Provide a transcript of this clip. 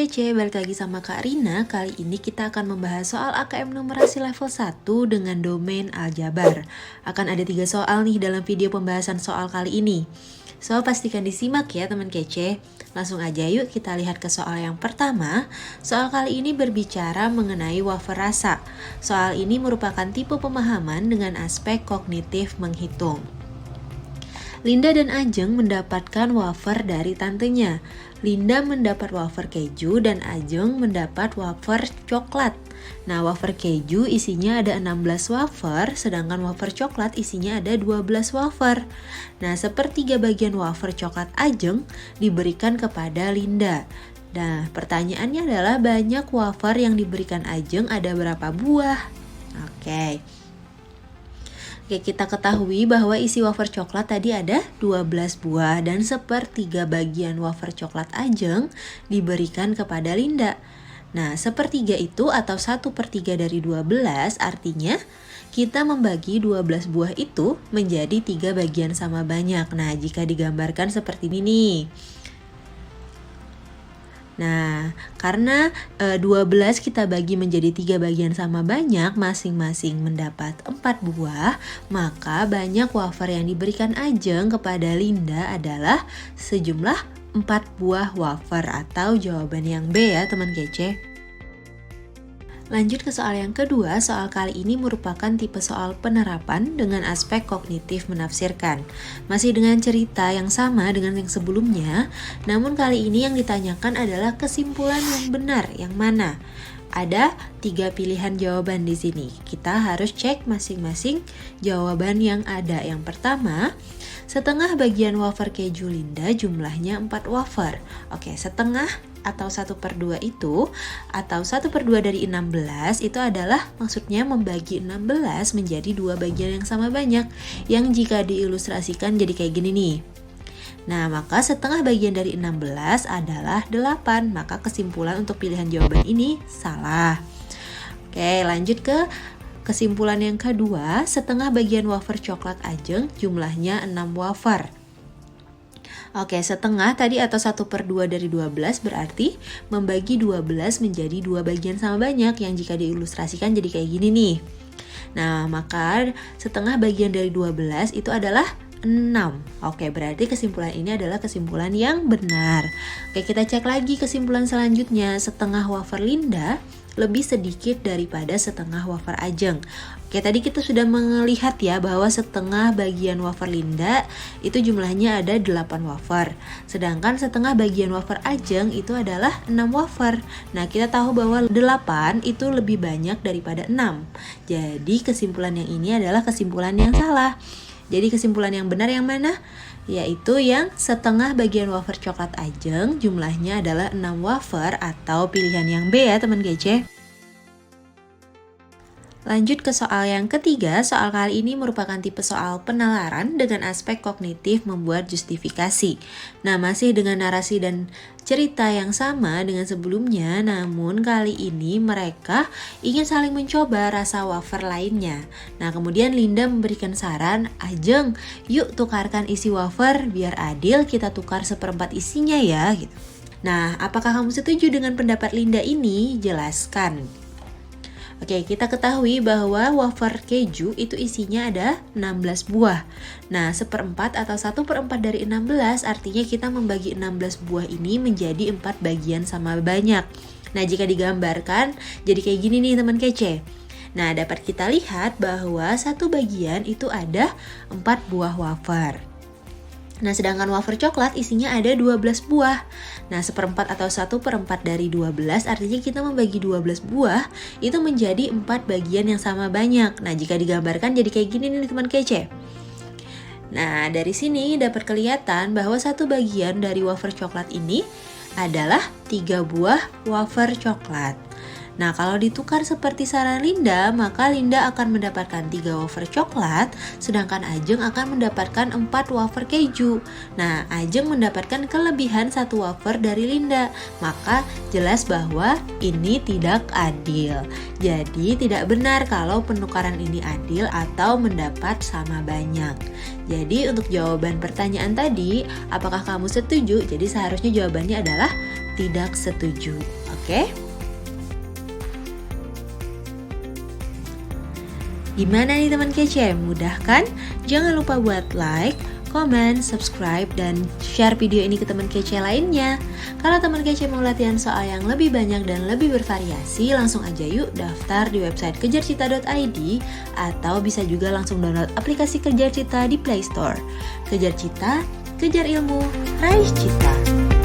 kece, balik lagi sama Kak Rina. Kali ini kita akan membahas soal AKM numerasi level 1 dengan domain aljabar. Akan ada 3 soal nih dalam video pembahasan soal kali ini. So, pastikan disimak ya teman kece. Langsung aja yuk kita lihat ke soal yang pertama. Soal kali ini berbicara mengenai wafer rasa. Soal ini merupakan tipe pemahaman dengan aspek kognitif menghitung. Linda dan Ajeng mendapatkan wafer dari tantenya. Linda mendapat wafer keju dan Ajeng mendapat wafer coklat. Nah, wafer keju isinya ada 16 wafer, sedangkan wafer coklat isinya ada 12 wafer. Nah, sepertiga bagian wafer coklat Ajeng diberikan kepada Linda. Nah, pertanyaannya adalah banyak wafer yang diberikan Ajeng ada berapa buah? Oke, kita ketahui bahwa isi wafer coklat tadi ada 12 buah dan sepertiga bagian wafer coklat Ajeng diberikan kepada Linda. Nah, sepertiga itu atau 1/3 dari 12 artinya kita membagi 12 buah itu menjadi 3 bagian sama banyak. Nah, jika digambarkan seperti ini nih. Nah, karena 12 kita bagi menjadi 3 bagian sama banyak, masing-masing mendapat 4 buah, maka banyak wafer yang diberikan Ajeng kepada Linda adalah sejumlah 4 buah wafer, atau jawaban yang B ya teman kece. Lanjut ke soal yang kedua. Soal kali ini merupakan tipe soal penerapan dengan aspek kognitif menafsirkan. Masih dengan cerita yang sama dengan yang sebelumnya, namun kali ini yang ditanyakan adalah kesimpulan yang benar yang mana. Ada 3 pilihan jawaban di sini. Kita harus cek masing-masing jawaban yang ada. Yang pertama, setengah bagian wafer keju Linda jumlahnya 4 wafer. Oke, setengah atau 1/2 itu, atau 1/2 dari 16 itu adalah maksudnya membagi 16 menjadi 2 bagian yang sama banyak, yang jika diilustrasikan jadi kayak gini nih. Nah, maka setengah bagian dari 16 adalah 8, maka kesimpulan untuk pilihan jawaban ini salah. Oke, lanjut ke kesimpulan yang kedua. Setengah bagian wafer coklat Ajeng jumlahnya 6 wafer. Oke, setengah tadi atau 1/2 dari 12 berarti membagi 12 menjadi 2 bagian sama banyak, yang jika diilustrasikan jadi kayak gini nih. Nah, maka setengah bagian dari 12 itu adalah 6. Oke, berarti kesimpulan ini adalah kesimpulan yang benar. Oke, kita cek lagi kesimpulan selanjutnya. Setengah wafer Linda lebih sedikit daripada setengah wafer Ajeng. Oke, tadi kita sudah melihat ya bahwa setengah bagian wafer Linda itu jumlahnya ada 8 wafer. Sedangkan setengah bagian wafer Ajeng itu adalah 6 wafer. Nah, kita tahu bahwa 8 itu lebih banyak daripada 6. Jadi kesimpulan yang ini adalah kesimpulan yang salah. Jadi kesimpulan yang benar yang mana? Yaitu yang setengah bagian wafer coklat Ajeng jumlahnya adalah 6 wafer, atau pilihan yang B ya teman kece. Lanjut ke soal yang ketiga. Soal kali ini merupakan tipe soal penalaran dengan aspek kognitif membuat justifikasi. Nah, masih dengan narasi dan cerita yang sama dengan sebelumnya, namun kali ini mereka ingin saling mencoba rasa wafer lainnya. Nah, kemudian Linda memberikan saran, Ajeng, yuk tukarkan isi wafer biar adil, kita tukar 1/4 isinya ya gitu. Nah, apakah kamu setuju dengan pendapat Linda ini? Jelaskan. Oke, kita ketahui bahwa wafer keju itu isinya ada 16 buah. Nah, 1/4 atau 1/4 dari 16 artinya kita membagi 16 buah ini menjadi 4 bagian sama banyak. Nah, jika digambarkan jadi kayak gini nih teman kece. Nah, dapat kita lihat bahwa satu bagian itu ada 4 buah wafer. Nah, sedangkan wafer coklat isinya ada 12 buah. Nah, 1/4 atau 1/4 dari 12 artinya kita membagi 12 buah itu menjadi 4 bagian yang sama banyak. Nah, jika digambarkan jadi kayak gini nih teman kece. Nah, dari sini dapat kelihatan bahwa satu bagian dari wafer coklat ini adalah 3 buah wafer coklat. Nah, kalau ditukar seperti saran Linda, maka Linda akan mendapatkan 3 wafer coklat, sedangkan Ajeng akan mendapatkan 4 wafer keju. Nah, Ajeng mendapatkan kelebihan 1 wafer dari Linda, maka jelas bahwa ini tidak adil. Jadi, tidak benar kalau penukaran ini adil atau mendapat sama banyak. Jadi, untuk jawaban pertanyaan tadi, apakah kamu setuju? Jadi, seharusnya jawabannya adalah tidak setuju. Oke? Gimana nih teman kece? Mudah kan? Jangan lupa buat like, komen, subscribe, dan share video ini ke teman kece lainnya. Kalau teman kece mau latihan soal yang lebih banyak dan lebih bervariasi, langsung aja yuk daftar di website kejarcita.id atau bisa juga langsung download aplikasi Kejar Cita di Play Store. Kejar Cita, kejar ilmu, raih cita.